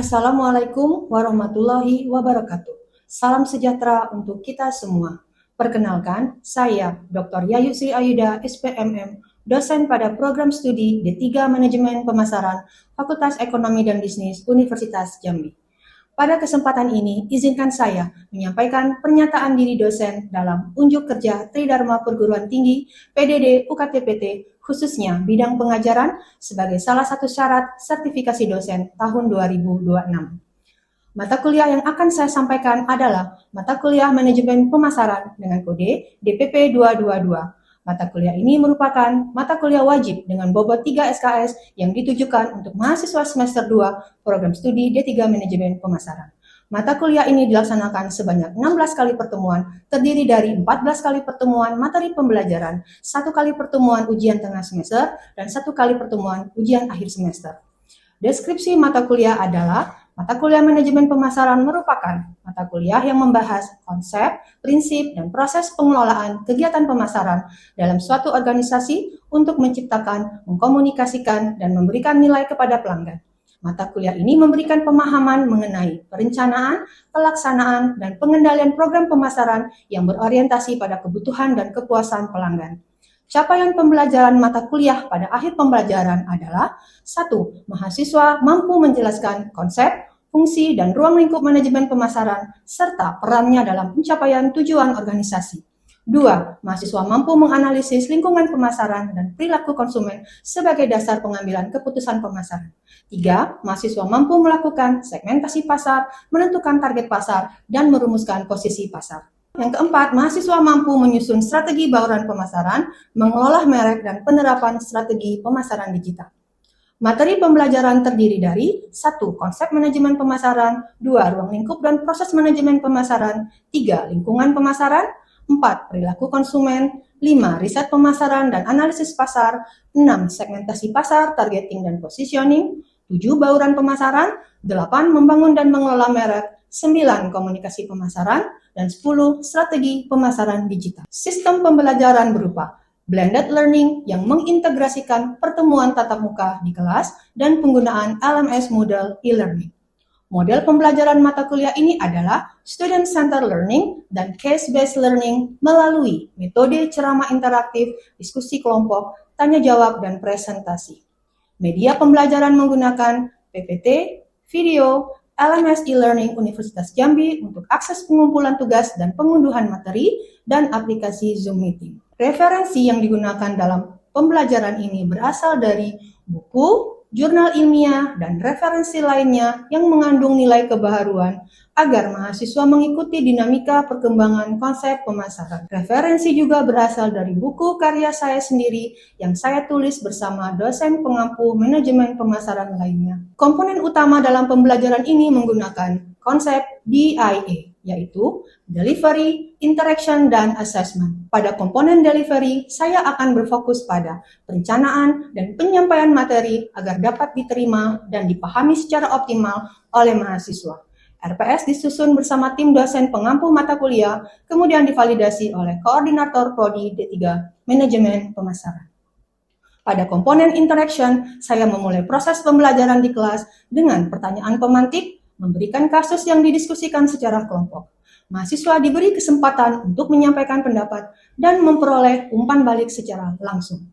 Assalamualaikum warahmatullahi wabarakatuh. Salam sejahtera untuk kita semua. Perkenalkan, saya Dr. Yayu Sri Ayuda, SPMM, dosen pada program studi D3 Manajemen Pemasaran, Fakultas Ekonomi dan Bisnis, Universitas Jambi. Pada kesempatan ini, izinkan saya menyampaikan pernyataan diri dosen dalam unjuk kerja Tridharma Perguruan Tinggi, PDD, UKT-PT, khususnya bidang pengajaran sebagai salah satu syarat sertifikasi dosen tahun 2026. Mata kuliah yang akan saya sampaikan adalah mata kuliah Manajemen Pemasaran dengan kode DPP 222. Mata kuliah ini merupakan mata kuliah wajib dengan bobot 3 SKS yang ditujukan untuk mahasiswa semester 2 program studi D3 Manajemen Pemasaran. Mata kuliah ini dilaksanakan sebanyak 16 kali pertemuan, terdiri dari 14 kali pertemuan materi pembelajaran, 1 kali pertemuan ujian tengah semester, dan 1 kali pertemuan ujian akhir semester. Deskripsi mata kuliah adalah mata kuliah Manajemen Pemasaran merupakan mata kuliah yang membahas konsep, prinsip, dan proses pengelolaan kegiatan pemasaran dalam suatu organisasi untuk menciptakan, mengkomunikasikan, dan memberikan nilai kepada pelanggan. Mata kuliah ini memberikan pemahaman mengenai perencanaan, pelaksanaan, dan pengendalian program pemasaran yang berorientasi pada kebutuhan dan kepuasan pelanggan. Capaian pembelajaran mata kuliah pada akhir pembelajaran adalah 1. Mahasiswa mampu menjelaskan konsep, fungsi, dan ruang lingkup manajemen pemasaran, serta perannya dalam pencapaian tujuan organisasi. 2. Mahasiswa mampu menganalisis lingkungan pemasaran dan perilaku konsumen sebagai dasar pengambilan keputusan pemasaran. 3. Mahasiswa mampu melakukan segmentasi pasar, menentukan target pasar, dan merumuskan posisi pasar. Yang keempat, mahasiswa mampu menyusun strategi bauran pemasaran, mengelola merek, dan penerapan strategi pemasaran digital. Materi pembelajaran terdiri dari 1. Konsep manajemen pemasaran, 2. Ruang lingkup dan proses manajemen pemasaran, 3. Lingkungan pemasaran, 4. Perilaku konsumen, 5. Riset pemasaran dan analisis pasar, 6. Segmentasi pasar, targeting dan positioning, 7. Bauran pemasaran, 8. Membangun dan mengelola merek, 9. Komunikasi pemasaran, dan 10. Strategi pemasaran digital. Sistem pembelajaran berupa blended learning yang mengintegrasikan pertemuan tatap muka di kelas dan penggunaan LMS model e-learning. Model pembelajaran mata kuliah ini adalah student-centered learning dan case-based learning melalui metode ceramah interaktif, diskusi kelompok, tanya jawab, dan presentasi. Media pembelajaran menggunakan PPT, video, LMS e-learning Universitas Jambi untuk akses pengumpulan tugas dan pengunduhan materi, dan aplikasi Zoom Meeting. Referensi yang digunakan dalam pembelajaran ini berasal dari buku, jurnal ilmiah, dan referensi lainnya yang mengandung nilai kebaharuan agar mahasiswa mengikuti dinamika perkembangan konsep pemasaran. Referensi juga berasal dari buku karya saya sendiri yang saya tulis bersama dosen pengampu manajemen pemasaran lainnya. Komponen utama dalam pembelajaran ini menggunakan konsep DIA, yaitu Delivery, Interaction, dan Assessment. Pada komponen delivery, saya akan berfokus pada perencanaan dan penyampaian materi agar dapat diterima dan dipahami secara optimal oleh mahasiswa. RPS disusun bersama tim dosen pengampu mata kuliah, kemudian divalidasi oleh koordinator Prodi D3 Manajemen Pemasaran. Pada komponen interaction, saya memulai proses pembelajaran di kelas dengan pertanyaan pemantik, memberikan kasus yang didiskusikan secara kelompok. Mahasiswa diberi kesempatan untuk menyampaikan pendapat dan memperoleh umpan balik secara langsung.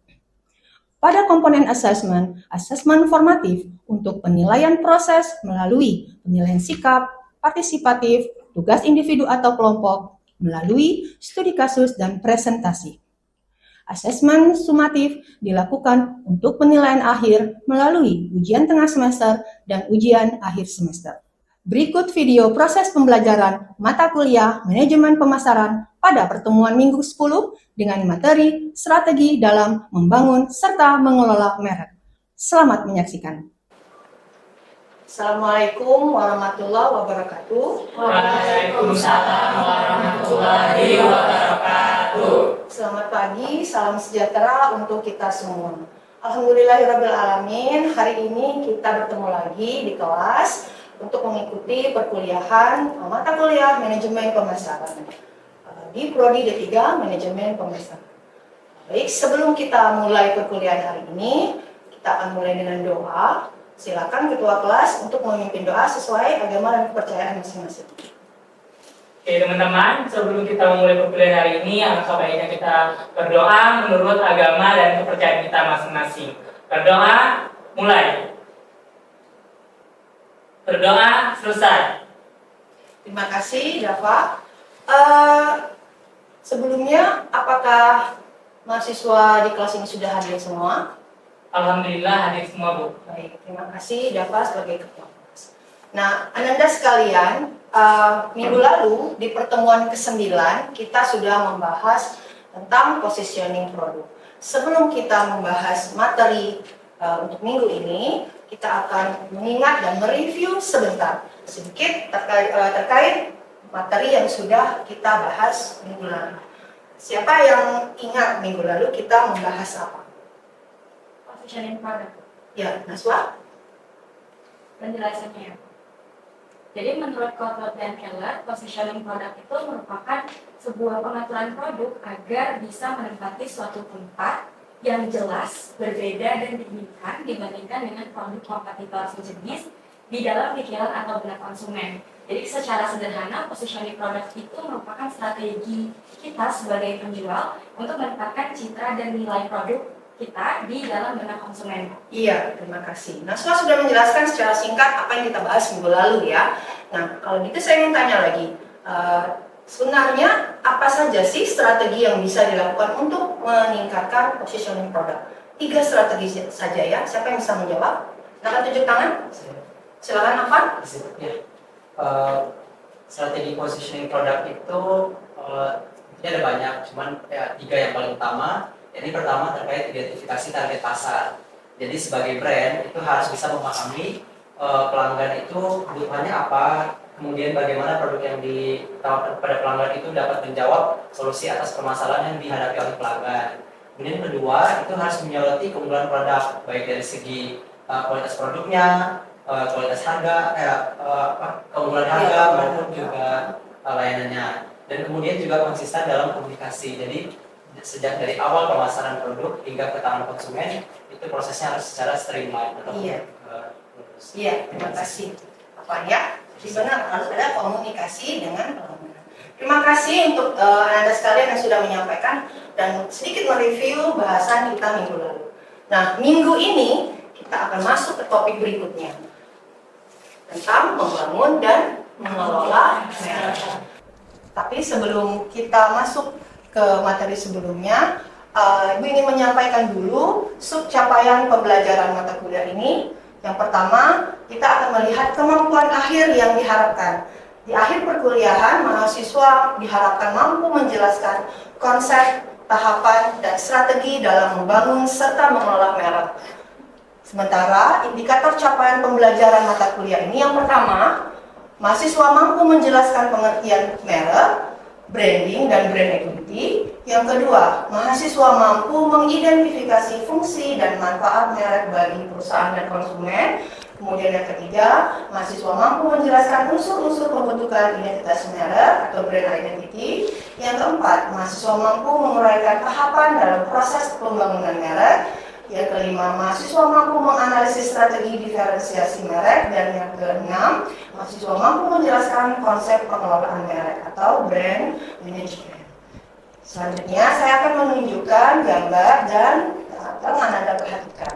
Pada komponen assessment, asesmen formatif untuk penilaian proses melalui penilaian sikap, partisipatif, tugas individu atau kelompok, melalui studi kasus dan presentasi. Asesmen sumatif dilakukan untuk penilaian akhir melalui ujian tengah semester dan ujian akhir semester. Berikut video proses pembelajaran mata kuliah Manajemen Pemasaran pada pertemuan Minggu 10 dengan materi strategi dalam membangun serta mengelola merek. Selamat menyaksikan. Assalamualaikum warahmatullahi wabarakatuh. Waalaikumsalam warahmatullahi wabarakatuh. Selamat pagi, salam sejahtera untuk kita semua. Alhamdulillahirrabbilalamin, hari ini kita bertemu lagi di kelas untuk mengikuti perkuliahan mata kuliah Manajemen Pemasaran di Prodi D3 Manajemen Pemasaran. Baik, sebelum kita mulai perkuliahan hari ini, kita akan mulai dengan doa. Silakan ketua kelas untuk memimpin doa sesuai agama dan kepercayaan masing-masing. Oke teman-teman, sebelum kita memulai perkuliahan hari ini, alangkah baiknya kita berdoa menurut agama dan kepercayaan kita masing-masing. Berdoa, mulai. Berdoa, selesai. Terima kasih, Dava. Sebelumnya, apakah mahasiswa di kelas ini sudah hadir semua? Alhamdulillah hadir semua, Bu. Baik, terima kasih Dava sebagai ketua kelas. Nah, Ananda sekalian, minggu lalu di pertemuan ke-9 kita sudah membahas tentang positioning produk. Sebelum kita membahas materi untuk minggu ini, kita akan mengingat dan mereview sebentar sedikit terkait materi yang sudah kita bahas minggu lalu. Siapa yang ingat minggu lalu kita membahas apa? Positioning product. Ya, Naswa? Penjelasannya. Jadi menurut Kotler dan Keller, positioning product itu merupakan sebuah pengaturan produk agar bisa menempati suatu tempat yang jelas, berbeda dan diinginkan dibandingkan dengan produk kompetitor sejenis di dalam pikiran atau benak konsumen. Jadi secara sederhana, positioning product itu merupakan strategi kita sebagai penjual untuk menempatkan citra dan nilai produk kita di dalam benak konsumen. Iya, terima kasih. Naswa sudah menjelaskan secara singkat apa yang kita bahas minggu lalu ya. Nah, kalau gitu saya ingin tanya lagi, sebenarnya apa saja sih strategi yang bisa dilakukan untuk meningkatkan positioning produk? 3 strategi saja ya. Siapa yang bisa menjawab? Silakan tunjuk tangan. Silakan Afan. Ya. Strategi positioning produk itu ini ada banyak, cuman ya 3 yang paling utama. Jadi pertama terkait identifikasi target pasar. Jadi sebagai brand itu harus bisa memahami pelanggan itu kebutuhannya apa, kemudian bagaimana produk yang ditawarkan kepada pelanggan itu dapat menjawab solusi atas permasalahan yang dihadapi oleh pelanggan. Kemudian kedua, itu harus menyoroti keunggulan produk, baik dari segi kualitas produknya, kualitas harga, keunggulan harga maupun juga layanannya. Dan kemudian juga konsisten dalam komunikasi. Jadi sejak dari awal pemasaran produk hingga ke tangan konsumen itu prosesnya harus secara streamline atau lurus. Iya, terima kasih. Apa ya? Benar, harus ada komunikasi dengan pelanggan. Terima kasih untuk Anda sekalian yang sudah menyampaikan dan sedikit mereview bahasan kita minggu lalu. Nah, minggu ini kita akan masuk ke topik berikutnya tentang membangun dan mengelola merek. Tapi sebelum kita masuk ke materi sebelumnya, Ibu ingin menyampaikan dulu subcapaian pembelajaran mata kuliah ini. Yang pertama, kita akan melihat kemampuan akhir yang diharapkan. Di akhir perkuliahan, mahasiswa diharapkan mampu menjelaskan konsep, tahapan, dan strategi dalam membangun serta mengelola merek. Sementara, indikator capaian pembelajaran mata kuliah ini yang pertama, mahasiswa mampu menjelaskan pengertian merek, branding, dan brand equity. Yang kedua, mahasiswa mampu mengidentifikasi fungsi dan manfaat merek bagi perusahaan dan konsumen. Kemudian yang ketiga, mahasiswa mampu menjelaskan unsur-unsur pembentukan identitas merek atau brand identity. Yang keempat, mahasiswa mampu menguraikan tahapan dalam proses pembangunan merek. Yang kelima, mahasiswa mampu menganalisis strategi diferensiasi merek. Dan yang keenam, mahasiswa mampu menjelaskan konsep pengelolaan merek atau brand management. Selanjutnya, saya akan menunjukkan gambar dan tolong Anda perhatikan.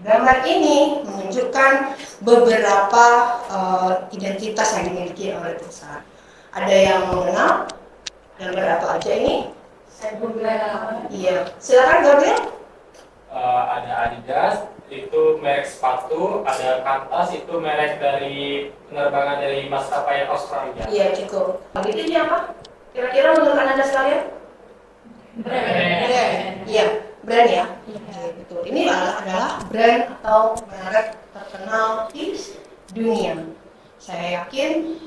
Gambar ini menunjukkan beberapa identitas yang dimiliki oleh perusahaan. Ada yang mengenal gambar apa aja ini? Saya Google. Iya, silakan Gabriel. Ada Adidas, itu merek sepatu, ada Qantas, itu merek dari penerbangan dari maskapai Australia. Iya, cukup. Ini apa? Kira-kira menurut Anda sekalian? Brand. Iya, brand ya. Iya, betul. Ini adalah brand atau merek terkenal di dunia. Saya yakin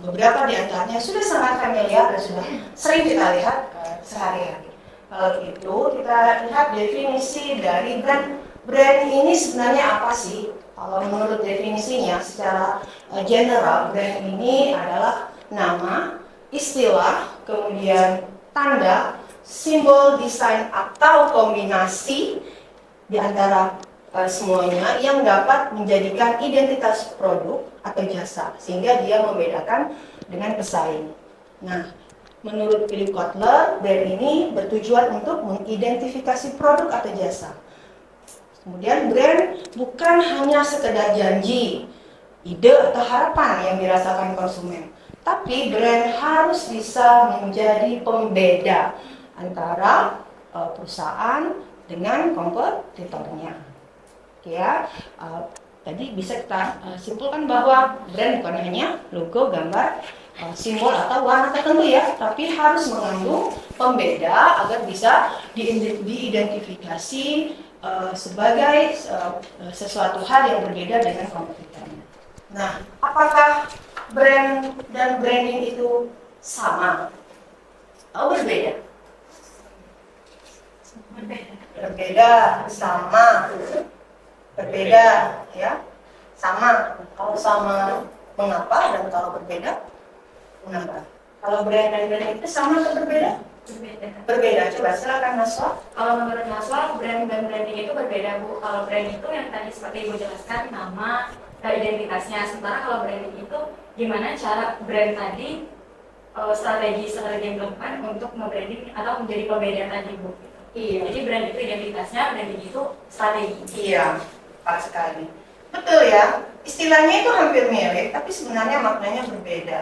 beberapa di antaranya sudah sangat familiar dan sudah sering kita lihat sehari-hari. Kalau itu kita lihat definisi dari brand. Brand ini sebenarnya apa sih? Kalau menurut definisinya secara general, brand ini adalah nama, istilah, kemudian tanda, simbol, desain atau kombinasi di antara semuanya yang dapat menjadikan identitas produk atau jasa sehingga dia membedakan dengan pesaing. Nah, menurut Philip Kotler, brand ini bertujuan untuk mengidentifikasi produk atau jasa. Kemudian brand bukan hanya sekedar janji, ide atau harapan yang dirasakan konsumen, tapi brand harus bisa menjadi pembeda antara perusahaan dengan kompetitornya. Ya, tadi bisa kita simpulkan bahwa brand bukan hanya logo, gambar, simbol atau warna tertentu ya, tapi harus mengandung pembeda agar bisa diidentifikasi sebagai sesuatu hal yang berbeda dengan kompetitornya. Nah, apakah brand dan branding itu sama atau berbeda? Berbeda, sama. Berbeda, ya, sama. Kalau sama, mengapa? Dan kalau berbeda, mengapa? Kalau brand dan brand itu sama atau berbeda? Berbeda. Coba silakan Naswa. Kalau menurut Naswa, brand dan branding itu berbeda, Bu. Kalau brand itu yang tadi seperti Ibu jelaskan, nama dan identitasnya. Sementara kalau branding itu gimana cara brand tadi strategi yang dilakukan untuk membranding atau menjadi pembeda tadi, Bu. Iya. Jadi brand itu identitasnya, branding itu strategi. Iya, tepat sekali. Betul ya. Istilahnya itu hampir mirip, tapi sebenarnya maknanya berbeda.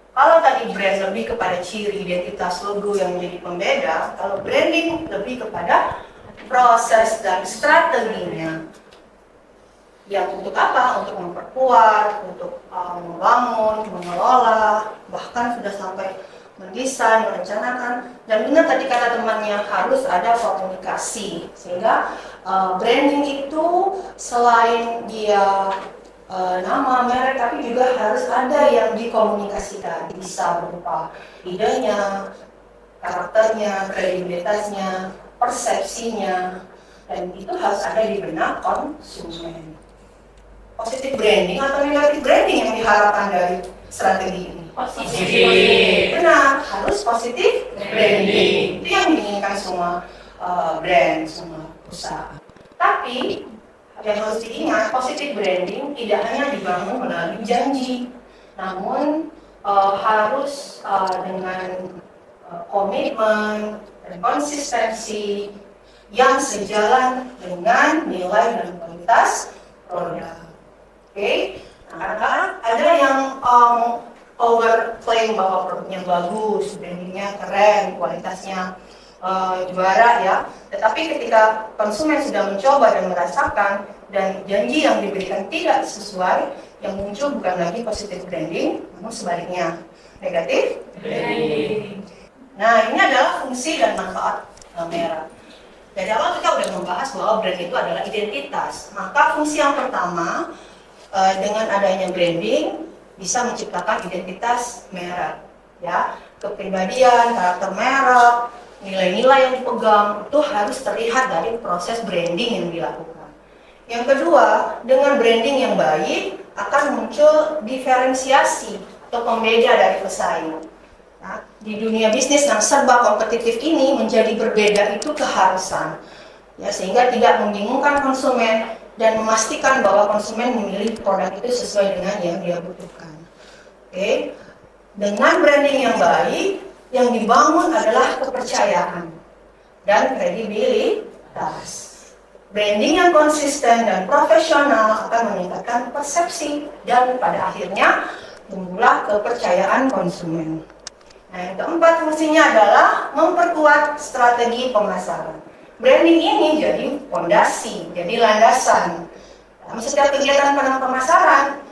Kalau tadi brand lebih kepada ciri, identitas, logo yang menjadi pembeda, kalau branding lebih kepada proses dan strateginya. Yang untuk apa? Untuk memperkuat, untuk membangun, mengelola, bahkan sudah sampai mendesain, merencanakan. Dan benar tadi kata temannya, harus ada komunikasi. Sehingga branding itu selain dia nama, merek, tapi juga harus ada yang dikomunikasikan. Bisa berupa idenya, karakternya, kredibilitasnya, persepsinya, dan itu harus ada di benak konsumen. Positif branding atau negatif branding yang diharapkan dari strategi ini? Positif. Benar, harus positif branding. Itu yang diinginkan semua brand, semua perusahaan. Tapi yang harus diingat, positif branding tidak hanya dibangun melalui janji, namun harus dengan komitmen dan konsistensi yang sejalan dengan nilai dan kualitas produk. Oke, karena ada yang overclaim bahwa produknya bagus, brandingnya keren, kualitasnya juara ya. Tetapi ketika konsumen sudah mencoba dan merasakan dan janji yang diberikan tidak sesuai, yang muncul bukan lagi positif branding, namun sebaliknya negatif branding. Nah, ini adalah fungsi dan manfaat merek. Dari awal kita sudah membahas bahwa brand itu adalah identitas. Maka fungsi yang pertama dengan adanya branding bisa menciptakan identitas merek, ya, kepribadian, karakter merek, nilai-nilai yang dipegang itu harus terlihat dari proses branding yang dilakukan. Yang kedua, dengan branding yang baik akan muncul diferensiasi atau pembeda dari pesaing. Nah, di dunia bisnis yang serba kompetitif ini menjadi berbeda itu keharusan, ya, sehingga tidak membingungkan konsumen dan memastikan bahwa konsumen memilih produk itu sesuai dengan yang dia butuhkan. Oke, dengan branding yang baik, yang dibangun adalah kepercayaan dan kredibilitas. Branding yang konsisten dan profesional akan meningkatkan persepsi dan pada akhirnya tumbuhlah kepercayaan konsumen. Nah, yang keempat fungsinya adalah memperkuat strategi pemasaran. Branding ini jadi fondasi, jadi landasan. Dalam setiap kegiatan pemasaran,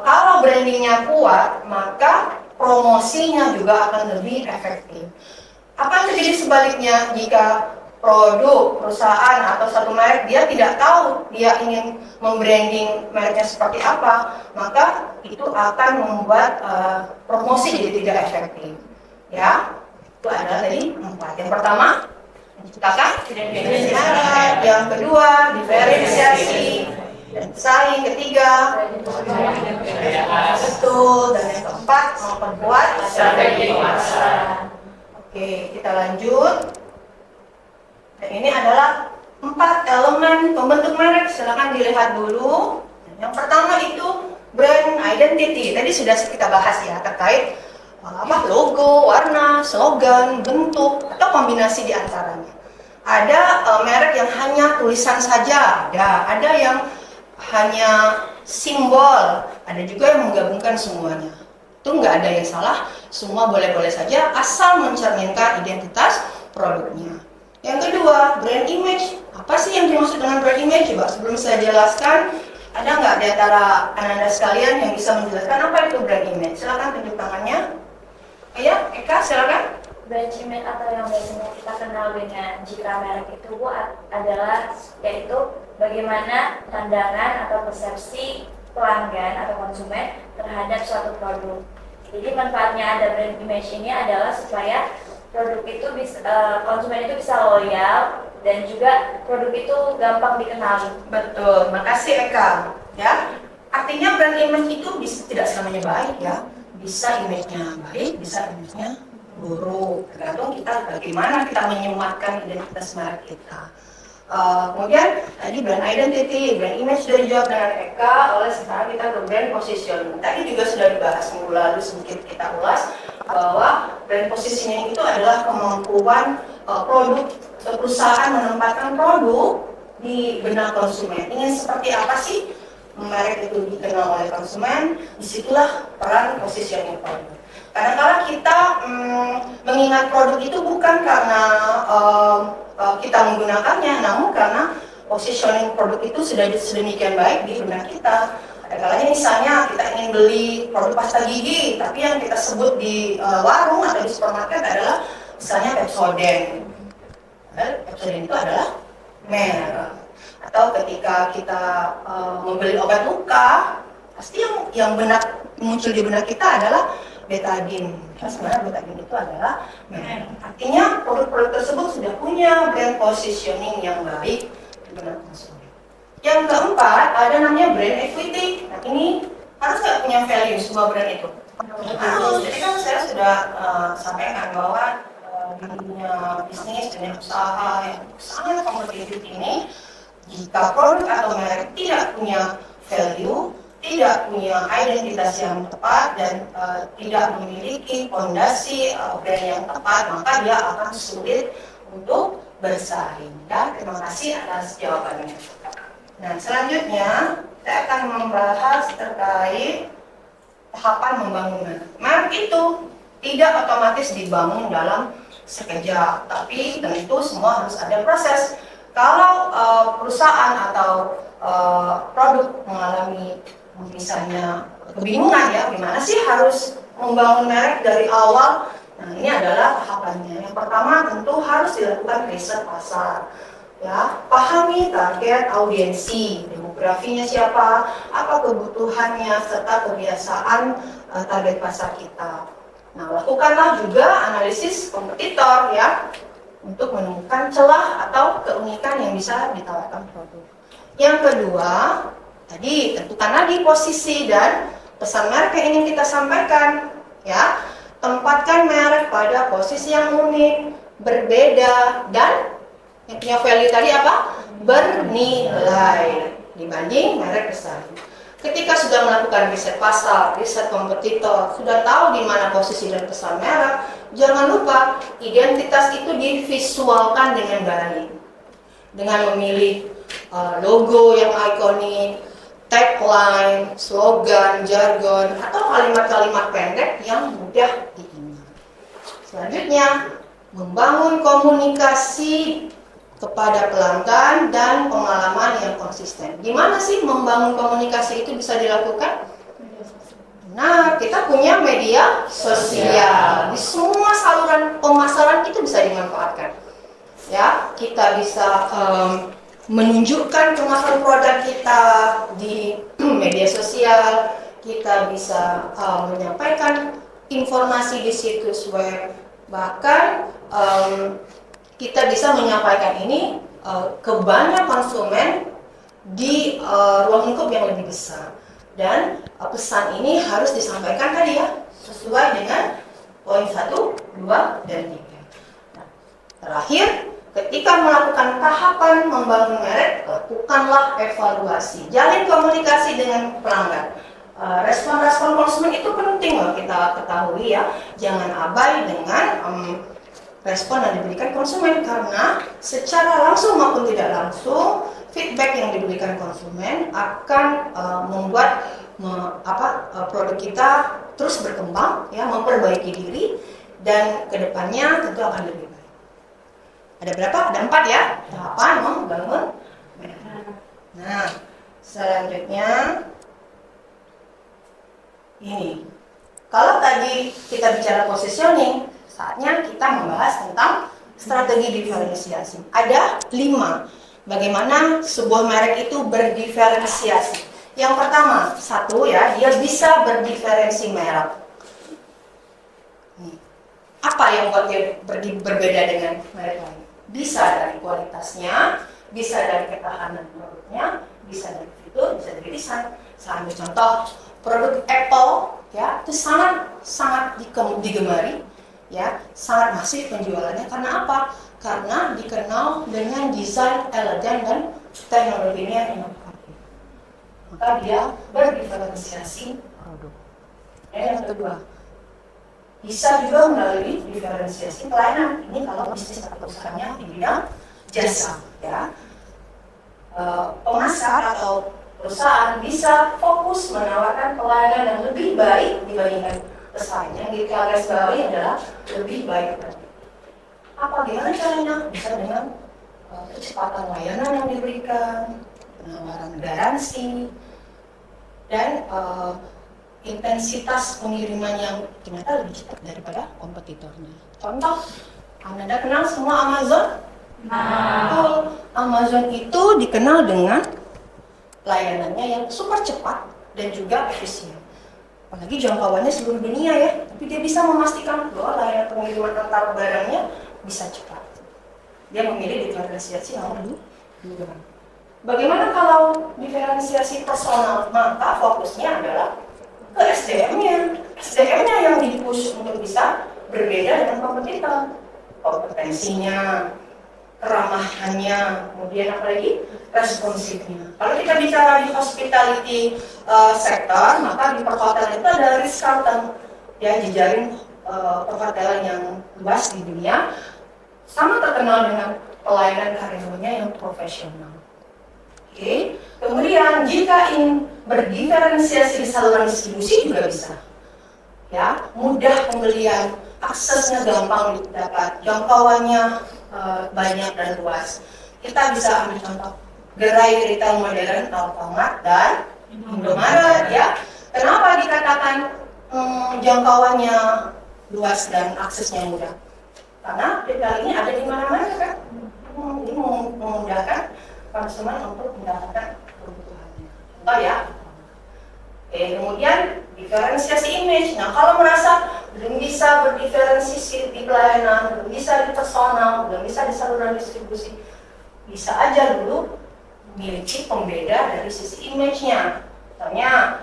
kalau brandingnya kuat, maka promosinya juga akan lebih efektif. Apa yang terjadi sebaliknya jika produk, perusahaan, atau satu merek dia tidak tahu dia ingin membranding mereknya seperti apa, maka itu akan membuat promosi jadi tidak efektif. Ya, itu adalah tadi 4. Yang pertama, menciptakan identitas merek. Yang kedua, diferensiasi dan pesaing. Ketiga, betul. Dan yang keempat, memperkuat strategi pemasaran. Oke, kita lanjut. Dan ini adalah 4 elemen pembentuk merek, silakan dilihat dulu. Yang pertama itu brand identity. Tadi sudah kita bahas ya terkait logo, warna, slogan, bentuk, atau kombinasi di antaranya. Ada merek yang hanya tulisan saja, ada yang hanya simbol, ada juga yang menggabungkan semuanya. Itu nggak ada yang salah, semua boleh-boleh saja asal mencerminkan identitas produknya. Yang kedua, brand image. Apa sih yang dimaksud dengan brand image? Coba sebelum saya jelaskan, ada nggak di antara Anda sekalian yang bisa menjelaskan apa itu brand image? Silakan tunjuk tangannya. Ya, Eka, silakan. Brand image atau yang biasanya kita kenal dengan citra merek itu Bu, adalah yaitu bagaimana pandangan atau persepsi pelanggan atau konsumen terhadap suatu produk. Jadi manfaatnya ada brand image ini adalah supaya produk itu bisa, konsumen itu bisa loyal dan juga produk itu gampang dikenali. Betul, makasih Eka. Ya, artinya brand image itu bisa tidak selamanya baik ya. Bisa image-nya baik, bisa image-nya buruk. Tergantung kita bagaimana kita menyematkan identitas merek kita. Kemudian tadi brand identity, brand image sudah dijawab dengan Eka. Oleh sekarang kita ke brand positioning. Tadi juga sudah dibahas minggu lalu, sedikit kita ulas bahwa brand positioning itu adalah kemampuan produk atau perusahaan menempatkan produk di benak konsumen. Ingin seperti apa sih merek itu dikenal oleh konsumen? Disitulah peran positioning produk. Kadang-kadang kita mengingat produk itu bukan karena kita menggunakannya, namun karena positioning produk itu sudah sedemikian baik di benak kita. Kadang-kadang misalnya kita ingin beli produk pasta gigi, tapi yang kita sebut di warung atau di supermarket adalah misalnya Pepsodent. Pepsodent itu adalah merek. Atau ketika kita membeli obat luka, pasti yang muncul di benak kita adalah betadine. Sebenarnya betadine itu adalah merek. Artinya produk-produk tersebut sudah punya brand positioning yang baik di benak konsumen. Yang keempat ada namanya brand equity. Nah ini harus nggak punya value sebuah brand itu? Harus. Jadi kan saya sudah sampaikan bahwa di dunia bisnis, dunia usaha yang sangat kompetitif ini, jika produk atau merek tidak punya value, tidak punya identitas yang tepat dan tidak memiliki fondasi brand yang tepat, maka dia akan sulit untuk bersaing. Ya, terima kasih atas jawabannya. Nah, selanjutnya saya akan membahas terkait tahapan membangun merek. Merek itu tidak otomatis dibangun dalam sekejap, tapi tentu semua harus ada proses. Kalau perusahaan atau produk mengalami misalnya kebingungan ya, gimana sih harus membangun merek dari awal? Nah, ini adalah tahapannya. Yang pertama tentu harus dilakukan riset pasar. Ya, pahami target audiensi, demografinya siapa, apa kebutuhannya, serta kebiasaan target pasar kita. Nah, lakukanlah juga analisis kompetitor ya, untuk menemukan celah atau keunikan yang bisa ditawarkan produk. Yang kedua, tadi tentukan lagi posisi dan pesan merek yang ingin kita sampaikan ya. Tempatkan merek pada posisi yang unik, berbeda, dan yang punya value tadi apa? Bernilai dibanding merek bersaing. Ketika sudah melakukan riset pasar, riset kompetitor, sudah tahu di mana posisi dan pesan merek, jangan lupa identitas itu divisualkan dengan baik. Dengan memilih logo yang ikonik, tagline, slogan, jargon, atau kalimat-kalimat pendek yang mudah diingat. Selanjutnya, membangun komunikasi kepada pelanggan dan pengalaman yang konsisten. Gimana sih membangun komunikasi itu bisa dilakukan? Nah, kita punya media sosial. Di semua saluran pemasaran itu bisa dimanfaatkan. Ya, kita bisa menunjukkan kemasan produk kita di media sosial. Kita bisa menyampaikan informasi di situs web. Bahkan kita bisa menyampaikan ini ke banyak konsumen di ruang lingkup yang lebih besar. Dan pesan ini harus disampaikan tadi ya, sesuai dengan poin 1, 2, dan 3. Nah, terakhir, Ketika melakukan tahapan membangun merek, lakukanlah evaluasi. Jalin komunikasi dengan pelanggan. Respon-respon konsumen itu penting loh kita ketahui ya. Jangan abai dengan respon yang diberikan konsumen, karena secara langsung maupun tidak langsung feedback yang diberikan konsumen akan membuat produk kita terus berkembang, ya, memperbaiki diri, dan kedepannya tentu akan lebih baik. Ada berapa? Ada 4 ya, tahapan membangun merek. Nah, selanjutnya ini. Kalau tadi kita bicara positioning, saatnya kita membahas tentang strategi diferensiasi. Ada 5. Bagaimana sebuah merek itu berdiferensiasi. Yang pertama, 1 ya, dia bisa berdiferensi merek. Apa yang buat dia berbeda dengan merek lain? Bisa dari kualitasnya, bisa dari ketahanan produknya, bisa dari fitur, bisa dari desain. Saya ambil contoh produk Apple, ya, itu sangat digemari, ya, sangat masif penjualannya. Karena apa? Karena dikenal dengan desain elegan dan teknologinya yang inovatif. Maka dia berdiferensiasi produk. Yang kedua, bisa juga melalui diferensiasi pelayanan. Ini kalau bisnis atau usahanya di bidang jasa, ya. Pemasar atau perusahaan bisa fokus menawarkan pelayanan yang lebih baik dibandingkan pesaing. Yang digarisbawahi adalah lebih baik lagi. Gimana caranya? Bisa dengan kecepatan layanan yang diberikan, penawaran garansi, dan intensitas pengiriman yang ternyata lebih cepat daripada kompetitornya. Contoh, Anda kenal semua Amazon? Nah, Amazon itu dikenal dengan layanannya yang super cepat dan juga efisien. Apalagi jangkauannya seluruh dunia ya, tapi dia bisa memastikan bahwa layanan pengiriman antar barangnya bisa cepat. Dia memilih diferensiasi nomor 2. Bagaimana kalau diferensiasi personal? Maka fokusnya adalah ke SDM-nya. SDM-nya yang di-push untuk bisa berbeda dengan kompetitor. Kompetensinya, keramahannya, kemudian apa lagi? Responsifnya. Kalau kita bicara di hospitality sektor, maka di perhotelan itu ada Ritz-Carlton, ya, jejaring perhotelan yang luas di dunia, sama terkenal dengan pelayanan karyawannya yang profesional. Oke. Kemudian jika ingin berdiferensiasi di saluran distribusi juga bisa, ya, mudah pembelian, aksesnya gampang didapat, jangkauannya banyak dan luas. Kita bisa ambil contoh gerai retail modern Alfamart dan Indomaret, ya. Kenapa dikatakan jangkauannya luas dan aksesnya mudah? Karena retail ini ada di mana-mana kan. Ini memudahkan konsumen untuk mendapatkan kebutuhannya. Contoh ya. Kemudian diferensiasi image. Nah, kalau merasa belum bisa berdiferensiasi di pelayanan, belum bisa di personal, belum bisa di saluran distribusi, bisa aja dulu memiliki pembeda dari sisi image-nya. Misalnya,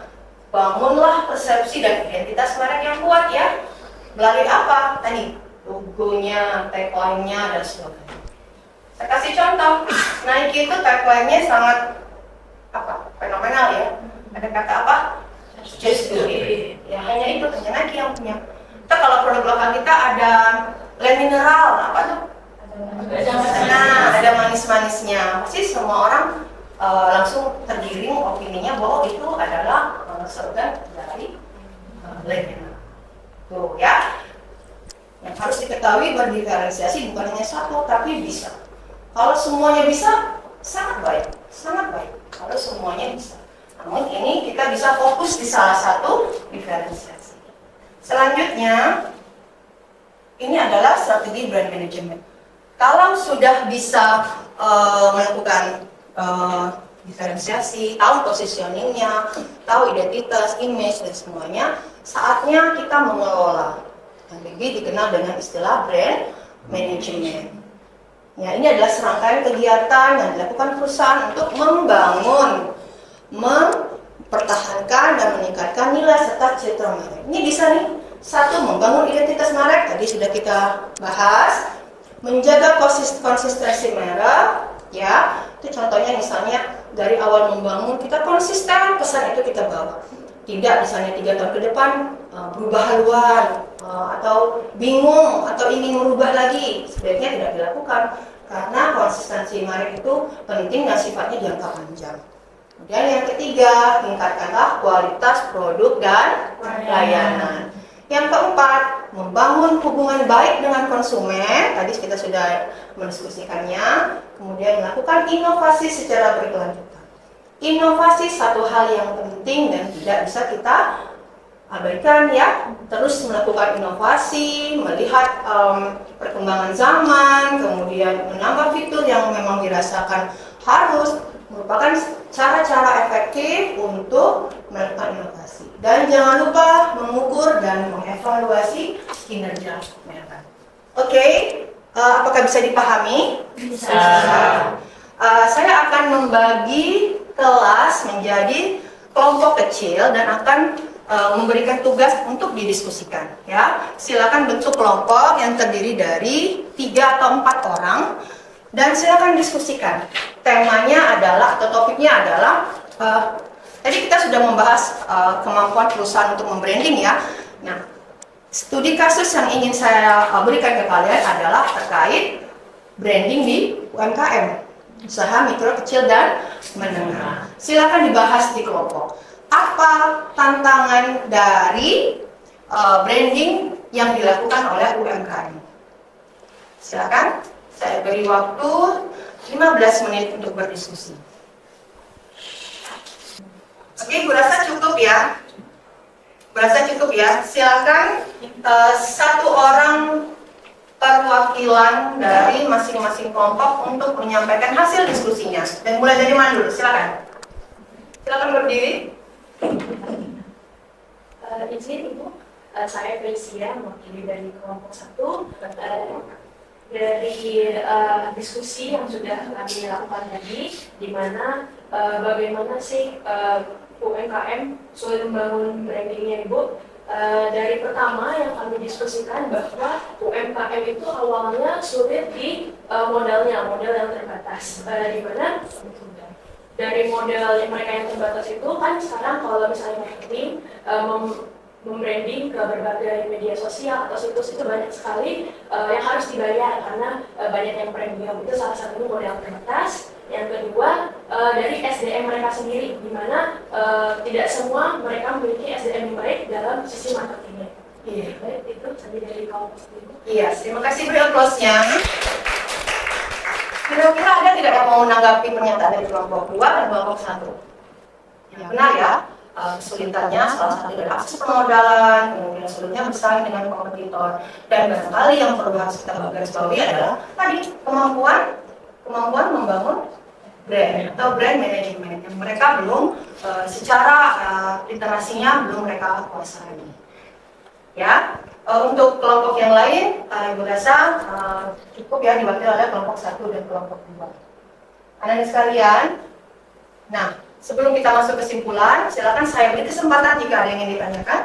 bangunlah persepsi dan identitas merek yang kuat ya. Melalui apa? Tadi, logonya, tagline-nya, dan sebagainya. Saya kasih contoh, Nike itu tagline-nya sangat fenomenal ya. Ada kata apa? Just do it. Ya, hanya itu, hanya Nike yang punya. Kita kalau produk lokal kita ada Le Mineral, apa tuh? Nah, ada manis-manisnya. Pasti semua orang langsung tergiring opininya bahwa itu adalah slogan dari Le Mineral. Tuh ya. Yang harus diketahui berdiferensiasi bukan hanya satu, tapi bisa. Kalau semuanya bisa, sangat baik, sangat baik. Kalau semuanya bisa. Namun ini kita bisa fokus di salah satu diferensiasi. Selanjutnya, ini adalah strategi brand management. Kalau sudah bisa melakukan diferensiasi, tahu positioningnya, tahu identitas, image, dan semuanya, saatnya kita mengelola. Yang lebih dikenal dengan istilah brand management. Ya, ini adalah serangkaian kegiatan yang dilakukan perusahaan untuk membangun, mempertahankan dan meningkatkan nilai serta citra merek. Ini bisa nih, 1, membangun identitas merek, tadi sudah kita bahas. menjaga konsistensi merek, ya. Itu contohnya misalnya dari awal membangun kita konsisten pesan itu kita bawa. Tidak misalnya 3 tahun ke depan berubah haluan atau bingung atau ingin merubah lagi, sebaiknya tidak dilakukan karena konsistensi merek itu penting dan sifatnya jangka panjang. Kemudian yang ketiga, tingkatkanlah kualitas produk dan layanan. Yang keempat, membangun hubungan baik dengan konsumen. Tadi kita sudah mendiskusikannya. Kemudian melakukan inovasi secara berkelanjutan. Inovasi satu hal yang penting dan tidak bisa kita abaikan, ya. Terus melakukan inovasi, melihat perkembangan zaman, kemudian menambah fitur yang memang dirasakan harus, merupakan cara-cara efektif untuk melakukan inovasi. Dan jangan lupa mengukur dan mengevaluasi kinerja mereka. Oke, apakah bisa dipahami? Bisa. Saya akan membagi kelas menjadi kelompok kecil dan akan memberikan tugas untuk didiskusikan. Ya, silakan bentuk kelompok yang terdiri dari 3 atau 4 orang dan silakan diskusikan. Temanya adalah atau topiknya adalah tadi kita sudah membahas kemampuan perusahaan untuk membranding, ya. Nah, studi kasus yang ingin saya berikan ke kalian adalah terkait branding di UMKM, usaha mikro, kecil, dan menengah. Silakan dibahas di kelompok. Apa tantangan dari branding yang dilakukan oleh UMKM? Silakan, saya beri waktu 15 menit untuk berdiskusi. Oke, berasa cukup ya? Berasa cukup ya? Silakan satu orang perwakilan dari masing-masing kelompok untuk menyampaikan hasil diskusinya. Dan mulai dari mana dulu? Silakan. Silakan berdiri. Izin Ibu, saya Felicia, mewakili dari kelompok 1. Dari diskusi yang sudah kami lakukan tadi, di mana bagaimana sih UMKM sulit membangun brandingnya, Ibu. Dari pertama yang kami diskusikan bahwa UMKM itu awalnya sulit di modal yang terbatas, di mana dari modal yang mereka yang terbatas itu kan sekarang kalau misalnya marketing membranding ke berbagai media sosial atau situs itu banyak sekali yang harus dibayar karena banyak yang premium. Itu salah satu modal terbatas. Yang kedua dari SDM mereka sendiri, di mana tidak semua mereka memiliki SDM yang baik dalam sisi marketingnya. Iya. Baik, itu tadi dari kelompok sendiri. Iya, terima kasih beri applause-nya. Kira-kira ada tidak yang mau menanggapi pernyataan dari kelompok 2 dan kelompok 1? Ya, benar ya. Kesulitannya salah satu dari akses permodalan, kemudian sulitnya bersaing dengan kompetitor, dan barangkali yang perlu harus kita garisbawahi adalah tadi kemampuan membangun brand atau brand management yang mereka belum secara literasinya belum mereka kuasai. Ya, untuk kelompok yang lain, Ibu rasa cukup ya diwakili oleh kelompok 1 dan kelompok 2. Anak-anak sekalian, nah sebelum kita masuk kesimpulan, silakan saya beri kesempatan jika ada yang ingin ditanyakan.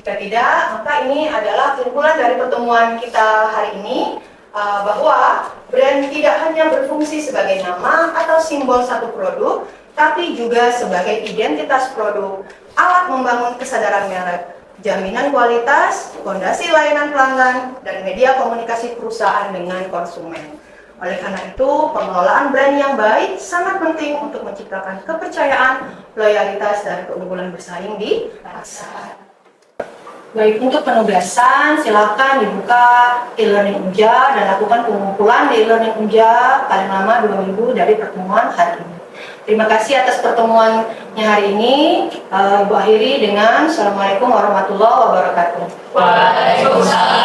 Jika tidak, maka ini adalah kesimpulan dari pertemuan kita hari ini, bahwa brand tidak hanya berfungsi sebagai nama atau simbol satu produk, tapi juga sebagai identitas produk, alat membangun kesadaran merek, jaminan kualitas, fondasi layanan pelanggan, dan media komunikasi perusahaan dengan konsumen. Oleh karena itu, pengelolaan brand yang baik sangat penting untuk menciptakan kepercayaan, loyalitas, dan keunggulan bersaing di pasar. Baik, untuk penugasan, silakan dibuka e-learning UNJA dan lakukan pengumpulan di e-learning UNJA paling lama 2 minggu dari pertemuan hari ini. Terima kasih atas pertemuannya hari ini. Ibu akhiri dengan Assalamualaikum warahmatullahi wabarakatuh. Waalaikumsalam.